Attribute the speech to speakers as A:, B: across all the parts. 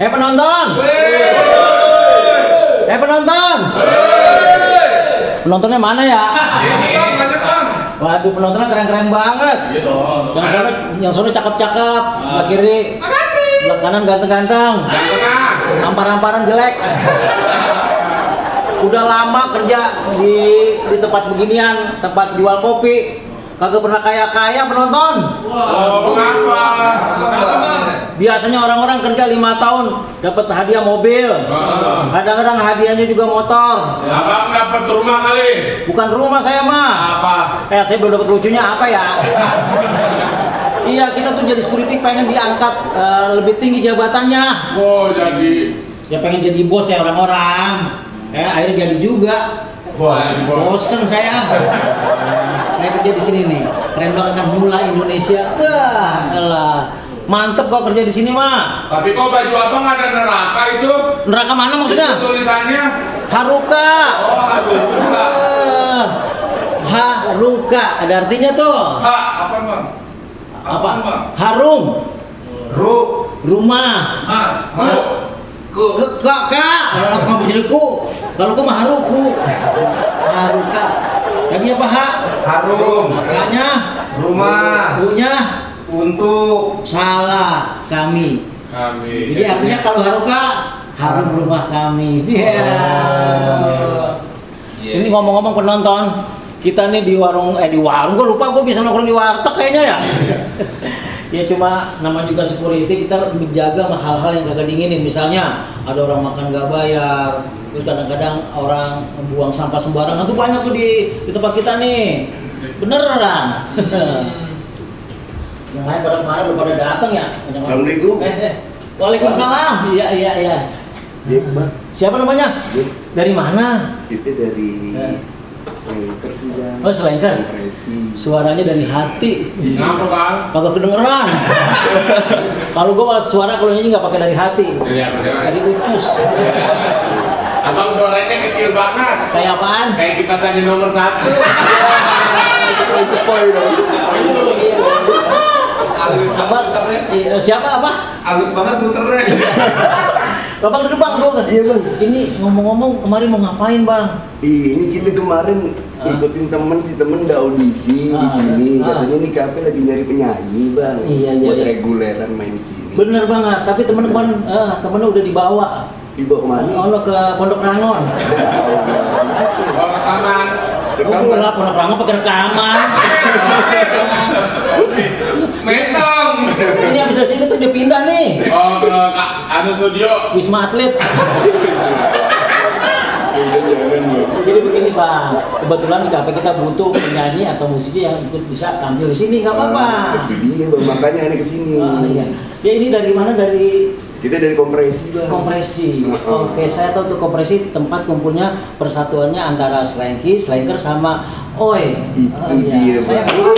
A: Penonton! Penontonnya mana ya? Waduh, penontonnya keren-keren banget. Yang sono cakep-cakep, sebelah kiri, sebelah kanan ganteng-ganteng, hampar-hamparan jelek. Udah lama kerja di tempat beginian, tempat jual kopi. Kagak pernah kaya-kaya penonton.
B: Kenapa?
A: Biasanya orang-orang kerja 5 tahun dapat hadiah mobil. Kadang-kadang hadiahnya juga motor.
B: Abang dapat rumah kali?
A: Bukan rumah saya mah.
B: Apa?
A: Saya belum dapat lucunya apa ya? Iya, kita tuh jadi security pengen diangkat lebih tinggi jabatannya.
B: Oh, jadi
A: Ya pengen jadi bos kayak orang-orang. Akhirnya jadi juga. Bosen saya. Saya kerja di sini nih. Keren banget kan, Mula Indonesia. Elah. Mantep kok kerja di sini mah.
B: tapi kok baju abang ada neraka itu?
A: Neraka mana maksudnya?
B: Itu tulisannya?
A: Haruka.
B: Oh, aduh.
A: Haruka. Ada artinya tuh.
B: Apa bang?
A: Apa?
B: Bang?
A: Harum. Rumah. Kak. Kamu jadi ku. Kalau ku mah haruku. Haruka. Tadi apa
B: Harum.
A: Kakaknya.
B: Rumah.
A: Punya.
B: Untuk
A: Salah. Kami.
B: kami.
A: Jadi artinya kalau haruka, harum rumah kami. Ini ngomong-ngomong penonton, kita nih di warung, gue lupa, gue bisa nongkrong di warteg kayaknya ya. Ya cuma nama juga security, kita menjaga hal-hal yang kagak diinginin. Misalnya ada orang makan gak bayar, terus kadang-kadang orang buang sampah sembarangan, tuh banyak tuh di tempat kita nih. Beneran. Yang lain pada kemarin belum pada datang ya.
B: Assalamualaikum.
A: Waalaikumsalam. Iya.
C: Jack, Bang.
A: Siapa namanya?
C: Jack.
A: Dari mana?
C: Itu dari Selengker sih, Bang.
A: Oh, Selengker.
C: Kompresi.
A: Suaranya dari hati.
B: Kenapa bang?
A: Kagak kedengeran. Kalau gua suara kalau nyanyi nggak pakai dari hati. Dari ucus.
B: Abang suaranya kecil banget.
A: Kayak apaan?
B: Kayak kipas angin nomor 1.
C: Sepoi dong.
A: Abang, siapa apa?
B: Halus banget muternya.
A: Bapak duduk bang, dulu.
C: Iya, Bang.
A: Ini ngomong-ngomong kemarin mau ngapain bang?
C: Ini kita kemarin ikutin temen, si temen udah audisi di sini. Katanya nih kafe lagi nyari penyanyi, Bang.
A: Iya.
C: Buat reguleran main di sini.
A: Bener banget, tapi temen kemarin temennya udah dibawa.
C: Dibawa kemana?
A: Oh, ke Pondok Rangon.
B: Oh, rekaman.
A: Oh, lah Pondok Rangon pakai rekaman.
B: Metong.
A: Ini habis dari sini tuh dia pindah nih.
B: Oh, ke studio.
A: Wisma Atlet. Jadi begini bang, kebetulan di kafe kita butuh penyanyi atau musisi yang ikut bisa tampil di sini, nggak apa-apa.
C: Iya, Bang. Makanya aneh kesini.
A: Iya. Ya ini dari mana? Dari
C: Kita dari kompresi, Bang.
A: Kompresi. Oke, saya tahu tuh Kompresi tempat kumpulnya persatuannya antara Selengker sama Oi.
C: Itu dia,
A: Saya
C: Bang.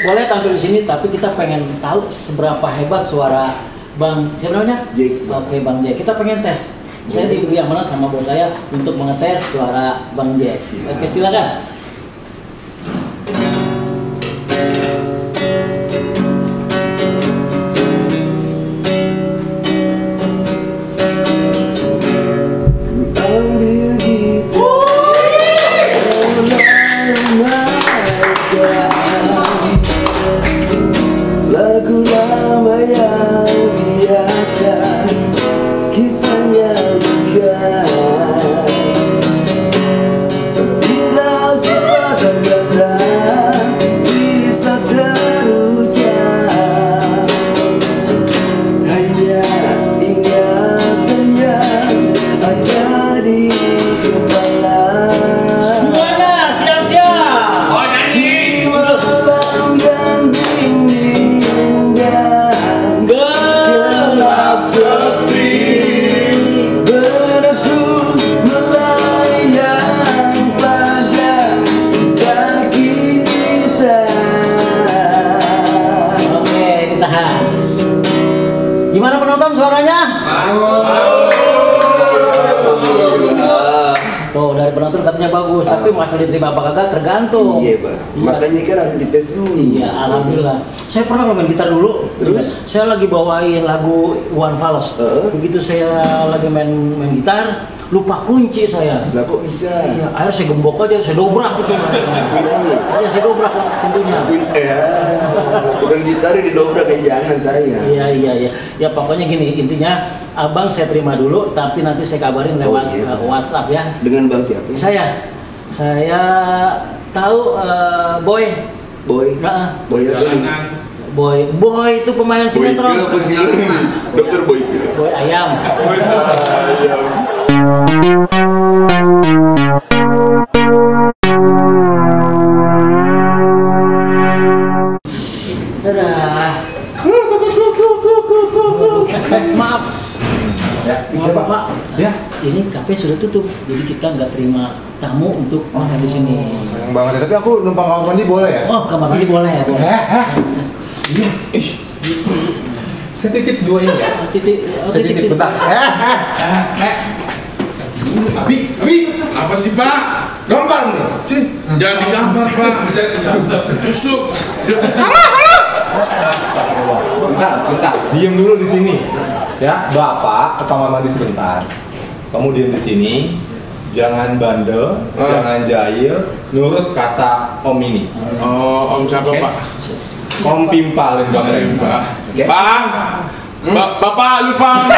A: boleh tampil di sini, tapi kita pengen tahu seberapa hebat suara Bang, siapa namanya?
C: Jack.
A: Oke, Bang Jack. Kita pengen tes. Saya diberi amanat sama bos saya untuk mengetes suara Bang Jack. Oke, silakan.
C: Lagu lama yang biasa kita nyanyikan, kita sepadan kata bisa terucap, hanya ingatan yang ada di di kepala.
A: Semuanya siap-siap.
B: Oh nyanyi.
C: Malam yang dingin dan gelap sepi, benakku melayang pada kisah kita.
A: Oke, ditahan. Gimana penonton suaranya? Tuh dari penonton katanya bagus, tapi masalah diterima apa kagak tergantung.
C: Iya, Pak. Makanya kan harus dites dulu.
A: Iya, alhamdulillah. Saya pernah lo main gitar dulu.
C: Terus?
A: Saya lagi bawain lagu Iwan Fals. Begitu saya lagi main gitar, lupa kunci saya.
C: Lah kok bisa?
A: Iya, akhirnya saya gembok aja, saya dobrak gitu. Iya, saya dobrak pintunya.
C: Bukan gitar didobrak kayak jangan saya.
A: Iya. Ya pokoknya gini, intinya abang saya terima dulu, tapi nanti saya kabarin lewat WhatsApp ya.
C: Dengan bang siapa?
A: Saya tahu Boy.
C: Boy.
A: Nah,
C: Boy apa nih?
B: Jalanan.
A: Boy itu pemain
C: Boyke
A: sinetron.
C: apa gimana? Dokter Boyke.
A: Boy ayam. Dadah. Maaf.
D: Ya,
A: Maaf Pak.
D: Ya.
A: Ini kafe sudah tutup, jadi kita nggak terima tamu untuk makan di sini.
D: Sayang banget ya, tapi aku numpang kamar mandi boleh ya?
A: Oh, kamar mandi boleh ya, boleh.
D: Iya. Saya titip dua ini ya. Saya titip bentar. Abi,
B: Apa sih Pak?
D: gampang nih. Sini.
B: Jangan digambar Pak. Tusuk.
D: Bentar. Diem dulu di sini. Ya, Bapak ke kamar mandi sebentar. Kamu diem di sini. Jangan bandel, jangan jahil, nurut kata Om ini.
B: Oh Om siapa Pak?
D: Om Pimpal itu
B: Bang Pak.
D: Oke.
B: Bang. Bapak lupa.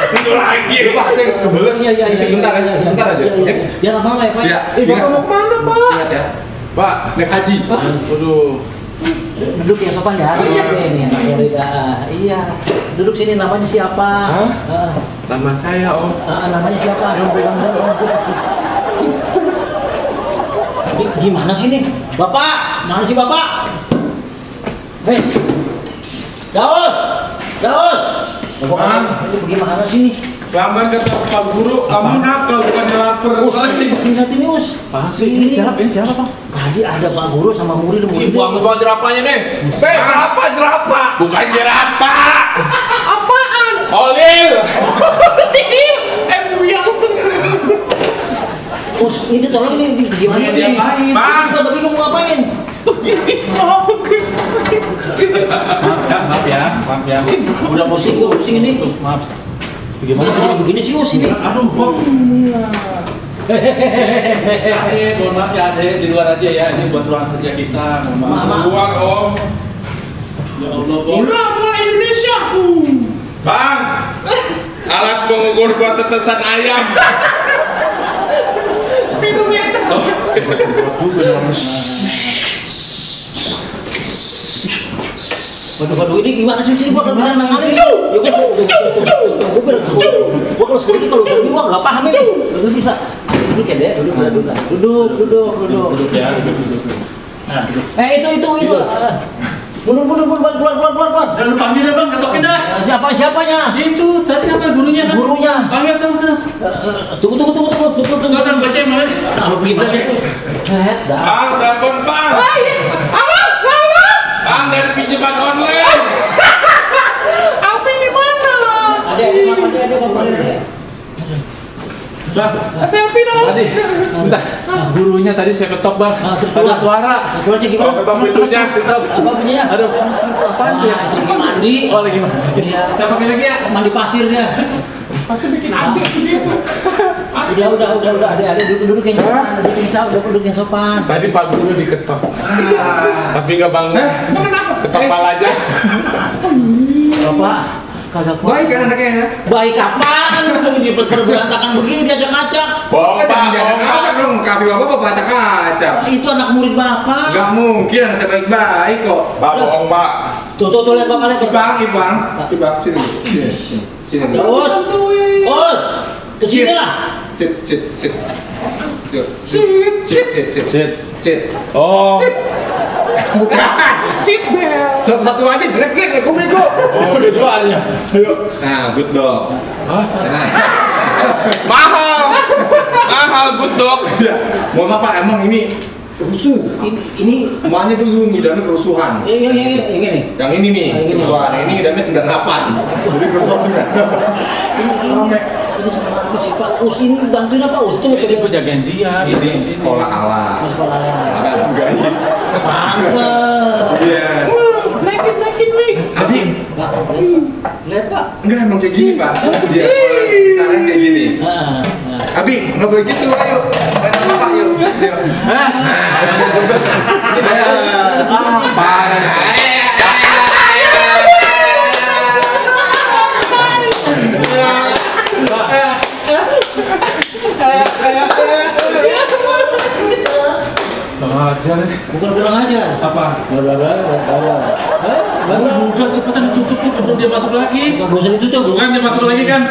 B: Itu lagi.
D: Pak, saya kebelet.
A: Iya.
D: Bentar aja.
A: Jangan lama ya, Pak.
D: Ya,
A: Bapak mau kemana, Pak?
D: Ingat ya.
B: Pak.
D: Naik haji.
B: Waduh.
A: Duduk yang sopan ya. Ini anak murid. Iya. Duduk sini, namanya siapa?
B: Nama saya Om.
A: Namanya siapa? Ini gimana sih nih? Bapak, mana sih Bapak? Hei, Daus. Bapak, itu bagaimana sih nih?
B: Kelamaan kata Pak Guru, kamu nakal bukannya lapar.
A: Ini Us. Ini siapa Pak? Tadi ada Pak Guru sama murid.
B: Buang jerapahnya deh. Jerapah. Bukan jerapah. Apaan? Olil. Buyang.
A: Us, ini tolong ini gimana nih?
B: Bang.
A: Kita bingung mau ngapain?
E: Maaf ya.
A: Udah pusing ini.
E: Maaf.
A: Bagaimana kalau begini sih Us ini?
E: Aduh, kok. Mohon maaf ya, Ade, di luar aja ya. Ini buat ruang kerja kita. Mohon maaf.
A: Mama.
B: Keluar Om.
E: Ya Allah, Bang.
B: Bola Indonesia. Bang. Alat pengukur buat tetesan ayam. Speedometer.
A: Waduh, ini gimana sih gua gak bisa nanganin nih. Ya gua beres. Gua kalau security kalau udah gua enggak paham ini. Lu bisa. Duduk ya, Dek. Duduk.
E: Ya, duduk. Nah, duduk.
A: Itu. Mundur, keluar.
E: Dan lu panggil dah, Bang, ketokin dah.
A: Siapanya?
E: Itu, siapa gurunya kan?
A: Gurunya.
E: Panggil, tenang.
A: Tunggu.
E: Kan baca yang mana?
A: Kalau gimana sih? Dah.
B: Bang, telepon Bang. Bang dari pinjaman online.
E: Apa ini mana?
A: Ada makan.
E: Bang, selfie dong. Tadi, bentar. Gurunya tadi saya ketok, Bang.
A: Terus
E: Ada
A: keluar.
E: suara.
A: Keluarnya gimana?
B: Ketok pintunya.
A: Apa bunyinya?
E: Aduh, apaan dia?
A: Itu lagi mandi.
E: Oh, lagi mandi.
A: Iya.
E: Saya pakai lagi ya?
A: Mandi pasir dia.
E: Pasti bikin aneh gitu.
A: Udah, ada duduk yang sopan.
B: Tadi Pak Guru diketok. Tapi nggak bangun. Ketok pala aja.
A: Bapak, kagak kuat.
D: Baik kan anaknya ya?
A: Baik apaan? Begini berantakan begini diacak-acak.
B: Bohong Pak, bohong Pak.
D: dong, kaki bapak baca kaca.
A: Itu anak murid Bapak.
D: Gak mungkin anak saya baik-baik kok.
B: Pak bohong Pak.
A: Tuh lihat Bapak lihat.
D: Ibang, sini. Sini.
A: Us, kesini lah.
D: Sit. Yuk. Sit.
B: Oh.
D: Bukan. Satu-satu aja jelek bego.
B: Oh, dua-duanya.
D: Ayo. Nah, good dog.
B: Hah?
D: Nah.
B: Mahal good dog.
D: Ya, mohon maaf Pak, emang ini rusuh.
A: Ini
D: Emaknya dulu ngidamnya kerusuhan.
A: yang ini.
D: Yang ini nih,
A: Yang ini.
D: kerusuhan. Yang ini ngidamnya 98. Jadi kerusuhan 98.
A: Ini sama apa sih Pak? Us ini bantuin apa Us? Itu
E: Ini gue jagain dia.
D: Ini sekolah ala.
A: Mas sekolah.
D: Ada gaib.
A: Mantap.
D: Iya.
E: Naikin, wih.
D: Abi,
A: Pak, lihat Pak.
D: enggak emang kayak gini Pak. Iya, saran kayak gini.
A: Nah.
D: Abi, nggak boleh gitu, ayo. Main sama Pak, yuk. Yuk.
E: Ajar.
A: Bukan kurang ajar.
E: Apa?
A: Baru.
E: Udah cepetan ditutup tuh, belum dia masuk lagi.
A: Gak usah ditutup.
E: Bukan dia masuk lagi kan?